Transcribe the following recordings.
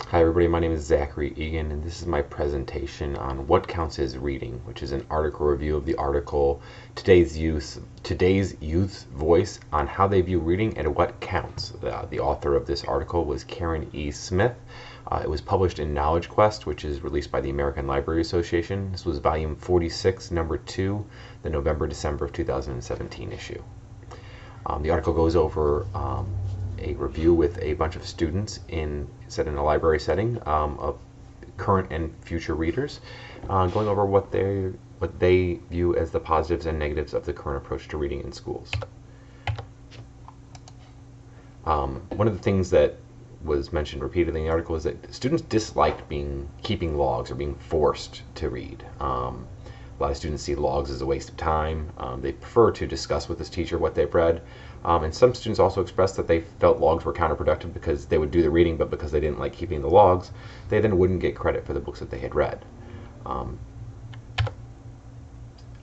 Hi everybody, my name is Zachery Egan and this is my presentation on what counts as reading, which is an article review of the article Today's Youth's Voice on How They View Reading and What Counts. The author of this article was Karen E. Smith. It was published in Knowledge Quest, which is released by the American Library Association. This was volume 46, number 2, the November-December of 2017 issue. The article goes over a review with a bunch of students set in a library setting of current and future readers, going over what they view as the positives and negatives of the current approach to reading in schools. One of the things that was mentioned repeatedly in the article is that students disliked keeping logs or being forced to read. A lot of students see logs as a waste of time. They prefer to discuss with this teacher what they've read. And some students also expressed that they felt logs were counterproductive because they would do the reading, but because they didn't like keeping the logs, they then wouldn't get credit for the books that they had read. On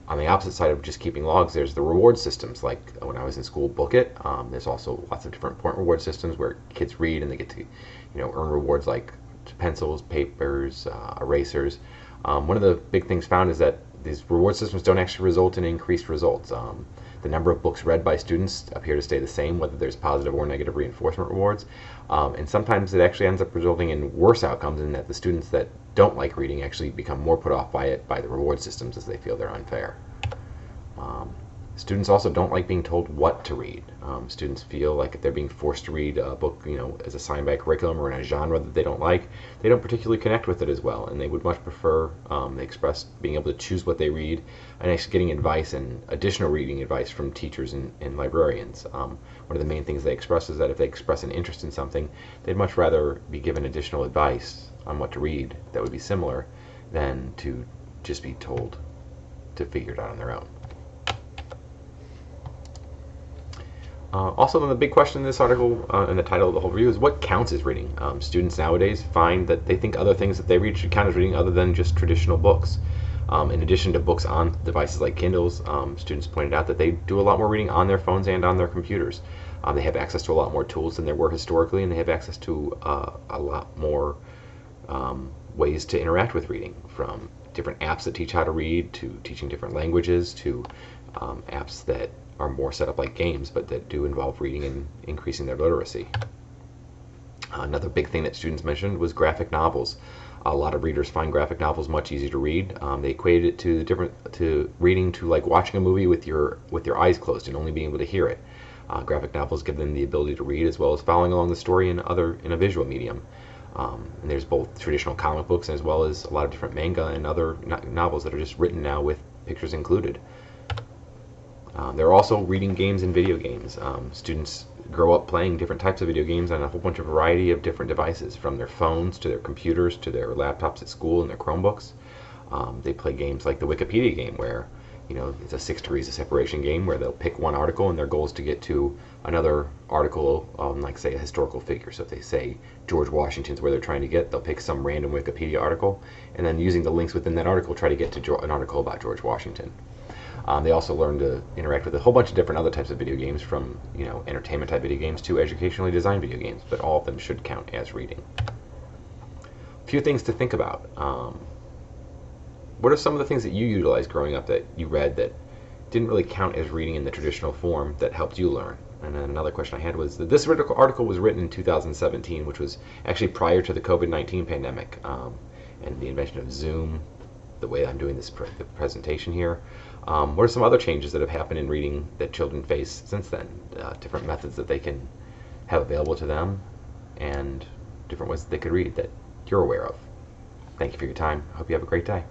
the opposite side of just keeping logs, there's the reward systems. Like when I was in school, Book It. There's also lots of different point reward systems where kids read and they get to, earn rewards like pencils, papers, erasers. One of the big things found is that these reward systems don't actually result in increased results. The number of books read by students appear to stay the same, whether there's positive or negative reinforcement rewards. And sometimes it actually ends up resulting in worse outcomes in that the students that don't like reading actually become more put off by the reward systems as they feel they're unfair. Students also don't like being told what to read. Students feel like if they're being forced to read a book, as assigned by a curriculum or in a genre that they don't like, they don't particularly connect with it as well, and they would much prefer, they express being able to choose what they read and actually getting advice and additional reading advice from teachers and librarians. One of the main things they express is that if they express an interest in something, they'd much rather be given additional advice on what to read that would be similar than to just be told to figure it out on their own. Also, the big question in this article and the title of the whole review is what counts as reading. Students nowadays find that they think other things that they read should count as reading other than just traditional books. In addition to books on devices like Kindles, students pointed out that they do a lot more reading on their phones and on their computers. They have access to a lot more tools than there were historically, and they have access to a lot more ways to interact with reading, from different apps that teach how to read, to teaching different languages, to apps that are more set up like games, but that do involve reading and increasing their literacy. Another big thing that students mentioned was graphic novels. A lot of readers find graphic novels much easier to read. They equated it to reading to like watching a movie with your eyes closed and only being able to hear it. Graphic novels give them the ability to read as well as following along the story in a visual medium. And there's both traditional comic books as well as a lot of different manga and other novels that are just written now with pictures included. There are also reading games and video games. Students grow up playing different types of video games on a whole bunch of variety of different devices, from their phones to their computers to their laptops at school and their Chromebooks. They play games like the Wikipedia game, where it's a 6 degrees of separation game where they'll pick one article and their goal is to get to another article on, like, say, a historical figure. So if they say George Washington's where they're trying to get, they'll pick some random Wikipedia article and then using the links within that article try to get to an article about George Washington. They also learn to interact with a whole bunch of different other types of video games, from entertainment type video games to educationally designed video games, but all of them should count as reading. A few things to think about. What are some of the things that you utilized growing up that you read that didn't really count as reading in the traditional form that helped you learn? And then another question I had was that this article was written in 2017, which was actually prior to the COVID-19 pandemic and the invention of Zoom, the way I'm doing this presentation here. What are some other changes that have happened in reading that children face since then? Different methods that they can have available to them, and different ways that they could read that you're aware of. Thank you for your time. I hope you have a great day.